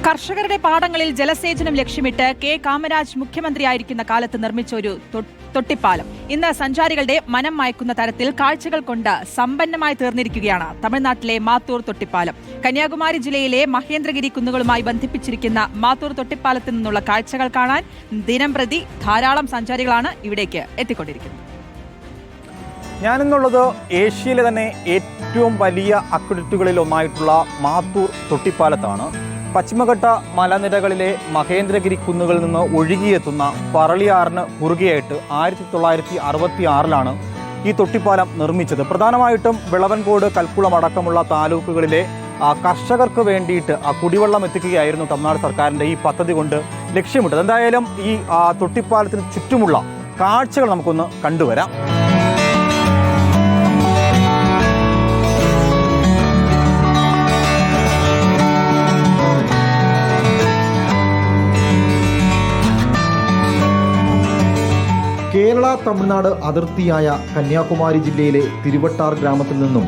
കർഷകരുടെ പാടങ്ങളിൽ ജലസേചനം ലക്ഷ്യമിട്ട് കെ കാമരാജ് മുഖ്യമന്ത്രിയായിരിക്കുന്ന കാലത്ത് നിർമ്മിച്ച ഒരു തൊട്ടിപ്പാലം ഇന്ന് സഞ്ചാരികളുടെ മനം മയക്കുന്ന തരത്തിൽ കാഴ്ചകൾ കൊണ്ട് സമ്പന്നമായി തീർന്നിരിക്കുകയാണ് തമിഴ്നാട്ടിലെ മാത്തൂർ തൊട്ടിപ്പാലം. കന്യാകുമാരി ജില്ലയിലെ മഹേന്ദ്രഗിരി കുന്നുകളുമായി ബന്ധിപ്പിച്ചിരിക്കുന്ന മാത്തൂർ തൊട്ടിപ്പാലത്തിൽ നിന്നുള്ള കാഴ്ചകൾ കാണാൻ ദിനംപ്രതി ധാരാളം സഞ്ചാരികളാണ് ഇവിടേക്ക് എത്തിക്കൊണ്ടിരിക്കുന്നത്. ഞാനിന്നുള്ളത് ഏഷ്യയിലെ തന്നെ ഏറ്റവും വലിയ അക്വഡക്റ്റുകളിൽ ഒന്നായിട്ടുള്ള മാത്തൂർ തൊട്ടിപ്പാലത്താണ്. പശ്ചിമഘട്ട മലനിരകളിലെ മഹേന്ദ്രഗിരി കുന്നുകളിൽ നിന്ന് ഒഴുകിയെത്തുന്ന പറളിയാറിന് കുറുകെയായിട്ട് 1966 ഈ തൊട്ടിപ്പാലം നിർമ്മിച്ചത്. പ്രധാനമായിട്ടും വിളവൻകോട്, കൽക്കുളം അടക്കമുള്ള താലൂക്കുകളിലെ കർഷകർക്ക് വേണ്ടിയിട്ട് കുടിവെള്ളം എത്തിക്കുകയായിരുന്നു തമിഴ്നാട് സർക്കാരിൻ്റെ ഈ പദ്ധതി കൊണ്ട് ലക്ഷ്യമിട്ടത്. എന്തായാലും ഈ തൊട്ടിപ്പാലത്തിന് ചുറ്റുമുള്ള കാഴ്ചകൾ നമുക്കൊന്ന് കണ്ടുവരാം. കേരള തമിഴ്നാട് അതിർത്തിയായ കന്യാകുമാരി ജില്ലയിലെ തിരുവട്ടാർ ഗ്രാമത്തിൽ നിന്നും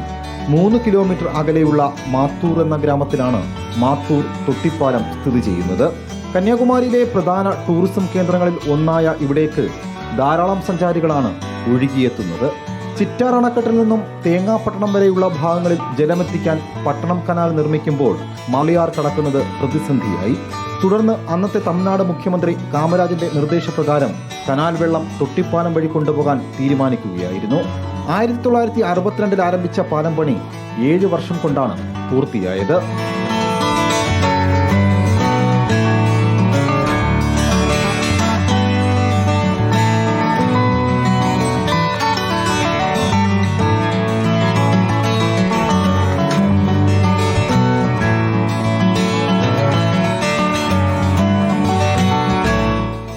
3 കിലോമീറ്റർ അകലെയുള്ള മാത്തൂർ എന്ന ഗ്രാമത്തിലാണ് മാത്തൂർ തൊട്ടിപ്പാലം സ്ഥിതി ചെയ്യുന്നത്. കന്യാകുമാരിയിലെ പ്രധാന ടൂറിസം കേന്ദ്രങ്ങളിൽ ഒന്നായ ഇവിടേക്ക് ധാരാളം സഞ്ചാരികളാണ് ഒഴുകിയെത്തുന്നത്. ചിറ്റാർ അണക്കെട്ടിൽ നിന്നും തേങ്ങാപട്ടണം വരെയുള്ള ഭാഗങ്ങളിൽ ജലമെത്തിക്കാൻ പട്ടണം കനാൽ നിർമ്മിക്കുമ്പോൾ മാളിയാർ കടക്കുന്നത് പ്രതിസന്ധിയായി. തുടർന്ന് അന്നത്തെ തമിഴ്നാട് മുഖ്യമന്ത്രി കാമരാജിന്റെ നിർദ്ദേശപ്രകാരം കനാൽ വെള്ളം തൊട്ടിപ്പാലം വഴി കൊണ്ടുപോകാൻ തീരുമാനിക്കുകയായിരുന്നു. 1962 ആരംഭിച്ച പാലം പണി 7 വർഷം കൊണ്ടാണ് പൂർത്തിയായത്.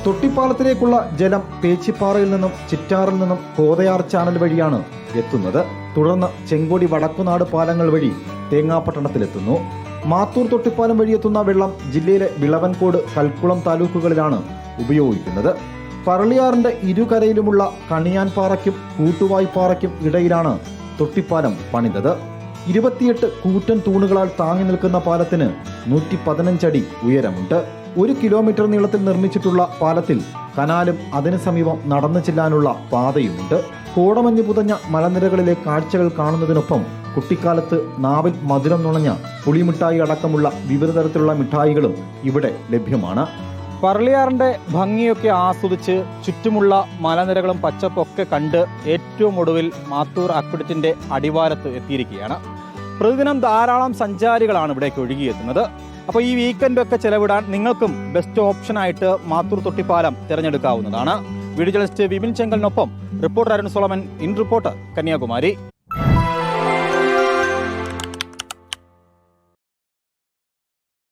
തൊട്ടിപ്പാലത്തിലേക്കുള്ള ജലം പേച്ചിപ്പാറയിൽ നിന്നും ചിറ്റാറിൽ നിന്നും കോതയാർ ചാനൽ വഴിയാണ് എത്തുന്നത്. തുടർന്ന് ചെങ്കൊടി വടക്കുനാട് പാലങ്ങൾ വഴി തേങ്ങാപട്ടണത്തിലെത്തുന്നു. മാത്തൂർ തൊട്ടിപ്പാലം വഴി എത്തുന്ന വെള്ളം ജില്ലയിലെ വിളവൻകോട്, കൽക്കുളം താലൂക്കുകളിലാണ് ഉപയോഗിക്കുന്നത്. പറളിയാറിന്റെ ഇരുകരയിലുമുള്ള കണിയാൻപാറയ്ക്കും കൂട്ടുവായ്പാറയ്ക്കും ഇടയിലാണ് തൊട്ടിപ്പാലം പണിതത്. 28 കൂറ്റൻ തൂണുകളാൽ താങ്ങി നിൽക്കുന്ന പാലത്തിന് 115 അടി ഉയരമുണ്ട്. 1 കിലോമീറ്റർ നീളത്തിൽ നിർമ്മിച്ചിട്ടുള്ള പാലത്തിൽ കനാലും അതിനു സമീപം നടന്നു ചെല്ലാനുള്ള പാതയുമുണ്ട്. കോടമഞ്ഞ് പുതഞ്ഞ മലനിരകളിലെ കാഴ്ചകൾ കാണുന്നതിനൊപ്പം കുട്ടിക്കാലത്ത് നാവിൽ മധുരം നുണഞ്ഞ പുളിമിഠായി അടക്കമുള്ള വിവിധ തരത്തിലുള്ള മിഠായികളും ഇവിടെ ലഭ്യമാണ്. പറളിയാറിൻ്റെ ഭംഗിയൊക്കെ ആസ്വദിച്ച് ചുറ്റുമുള്ള മലനിരകളും പച്ചപ്പൊക്കെ കണ്ട് ഏറ്റവും ഒടുവിൽ മാത്തൂർ അക്വഡക്റ്റിൻ്റെ അടിവാരത്ത് എത്തിയിരിക്കുകയാണ്. പ്രതിദിനം ധാരാളം സഞ്ചാരികളാണ് ഇവിടേക്ക് ഒഴുകിയെത്തുന്നത്. അപ്പോൾ ഈ വീക്കെൻഡൊക്കെ ചെലവിടാൻ നിങ്ങൾക്കും ബെസ്റ്റ് ഓപ്ഷനായിട്ട് മാത്തൂർ തൊട്ടിപ്പാലം തിരഞ്ഞെടുക്കാവുന്നതാണ്. വീഡിയോ ജേർണലിസ്റ്റ് വിപിൻ ചെങ്കലിനൊപ്പം reporter Arun Solomon, in reporter, Kanyakumari.